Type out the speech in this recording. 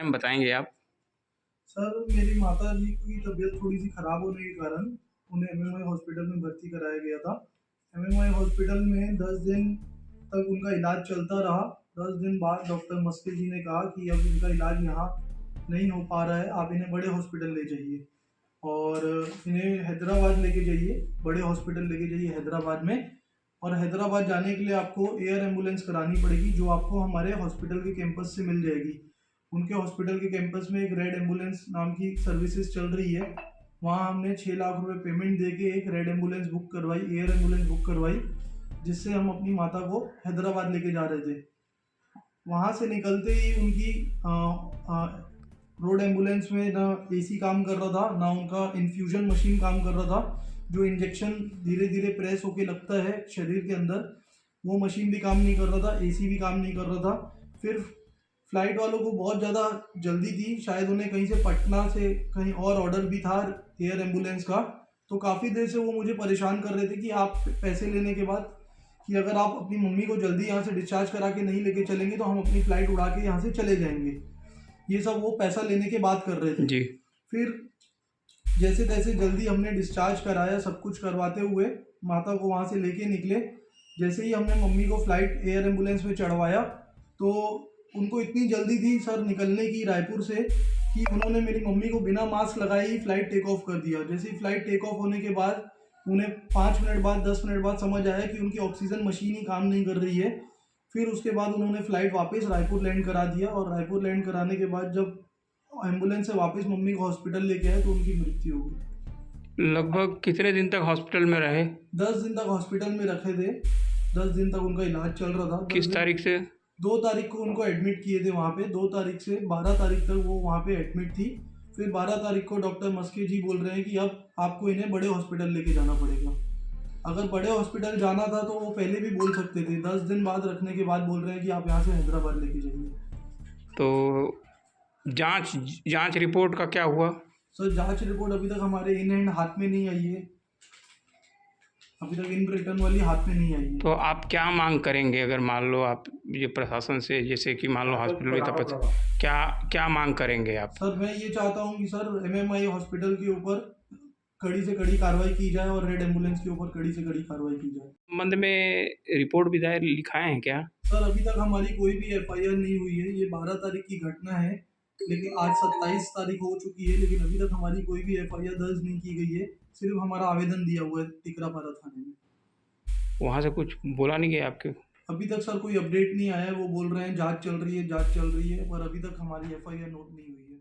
में बताएँगे आप? सर, मेरी माताजी की तबीयत थोड़ी-सी खराब होने के कारण उन्हें एमएमआई हॉस्पिटल में भर्ती कराया गया था। एमएमआई हॉस्पिटल में 10 दिन तक उनका इलाज चलता रहा। 10 दिन बाद डॉक्टर मस्के जी ने कहा कि अब इनका इलाज यहाँ नहीं हो पा रहा है, आप इन्हें बड़े हॉस्पिटल ले जाइए और इन्हें हैदराबाद लेके जाइए, बड़े हॉस्पिटल लेके जाइए हैदराबाद में। और हैदराबाद जाने के लिए आपको एयर एम्बुलेंस करानी पड़ेगी, जो आपको हमारे हॉस्पिटल के कैंपस से मिल जाएगी। उनके हॉस्पिटल के कैंपस में एक रेड एम्बुलेंस नाम की सर्विसेज चल रही है। वहाँ हमने 6 लाख रुपए पेमेंट देके एक रेड एम्बुलेंस बुक करवाई, एयर एम्बुलेंस बुक करवाई, जिससे हम अपनी माता को हैदराबाद लेके जा रहे थे। वहाँ से निकलते ही उनकी रोड एम्बुलेंस में ना एसी काम कर रहा था, ना उनका इन्फ्यूजन मशीन काम कर रहा था, जो इंजेक्शन धीरे धीरे प्रेस होके लगता है शरीर के अंदर, वो मशीन भी काम नहीं कर रहा था, एसी भी काम नहीं कर रहा था। फिर फ्लाइट वालों को बहुत ज़्यादा जल्दी थी, शायद उन्हें कहीं से पटना से कहीं और ऑर्डर भी था एयर एम्बुलेंस का। तो काफ़ी देर से वो मुझे परेशान कर रहे थे कि आप पैसे लेने के बाद कि अगर आप अपनी मम्मी को जल्दी यहाँ से डिस्चार्ज करा के नहीं लेके चलेंगे तो हम अपनी फ़्लाइट उड़ा के यहाँ से चले जाएंगे। ये सब वो पैसा लेने के बाद कर रहे थे। जी। फिर जैसे तैसे जल्दी हमने डिस्चार्ज कराया, सब कुछ करवाते हुए माता को वहाँ से लेके निकले। जैसे ही हमने मम्मी को फ्लाइट एयर एम्बुलेंस में चढ़वाया तो उनको इतनी जल्दी थी सर निकलने की रायपुर से कि उन्होंने मेरी मम्मी को बिना मास्क लगाए ही फ्लाइट टेक ऑफ कर दिया। जैसे ही फ्लाइट टेक ऑफ होने के बाद उन्हें 5 मिनट बाद 10 मिनट बाद समझ आया कि उनकी ऑक्सीजन मशीन ही काम नहीं कर रही है। फिर उसके बाद उन्होंने फ्लाइट वापस रायपुर लैंड करा दिया और रायपुर लैंड कराने के बाद जब एम्बुलेंस से वापस मम्मी को हॉस्पिटल लेके आए तो उनकी मृत्यु हो गई। लगभग कितने दिन तक हॉस्पिटल में रहे? 10 दिन तक हॉस्पिटल में रखे थे। 10 दिन तक उनका इलाज चल रहा था। 10 किस दिन तारीख से? 2 तारीख को उनको एडमिट किए थे वहाँ पे। 2 तारीख से 12 तारीख तक वो वहाँ पे एडमिट थी। फिर 12 तारीख को डॉक्टर मस्के जी बोल रहे हैं कि अब आपको इन्हें बड़े हॉस्पिटल लेके जाना पड़ेगा। अगर बड़े हॉस्पिटल जाना था तो वो पहले भी बोल सकते थे। 10 दिन बाद रखने के बाद बोल रहे हैं कि आप यहाँ से हैदराबाद लेके जाइए। तो जाँच जाँच रिपोर्ट का क्या हुआ? सर, जाँच रिपोर्ट अभी तक हमारे इन हैंड हाथ में नहीं आई है। अभी तक इन रिटर्न वाली हाथ में नहीं आई है। तो आप क्या मांग करेंगे अगर मान लो आप ये प्रशासन से, जैसे कि मान लो हॉस्पिटल में तब क्या क्या मांग करेंगे आप? सर, मैं ये चाहता हूँ कि सर एमएमआई हॉस्पिटल के ऊपर कड़ी से कड़ी कार्रवाई की जाए और रेड एम्बुलेंस के ऊपर कड़ी से कड़ी कार्रवाई की जाए। संबंध में रिपोर्ट भी दायर लिखाए हैं क्या? सर, अभी तक हमारी कोई भी एफआईआर नहीं हुई है। ये 12 तारीख की घटना है, लेकिन आज 27 तारीख हो चुकी है, लेकिन अभी तक हमारी कोई भी एफआईआर दर्ज नहीं की गई है। सिर्फ हमारा आवेदन दिया हुआ है टिकरापारा थाने में। वहाँ से कुछ बोला नहीं गया आपके? अभी तक सर कोई अपडेट नहीं आया है। वो बोल रहे हैं जांच चल रही है, जांच चल रही है, पर अभी तक हमारी एफआईआर नोट नहीं हुई है।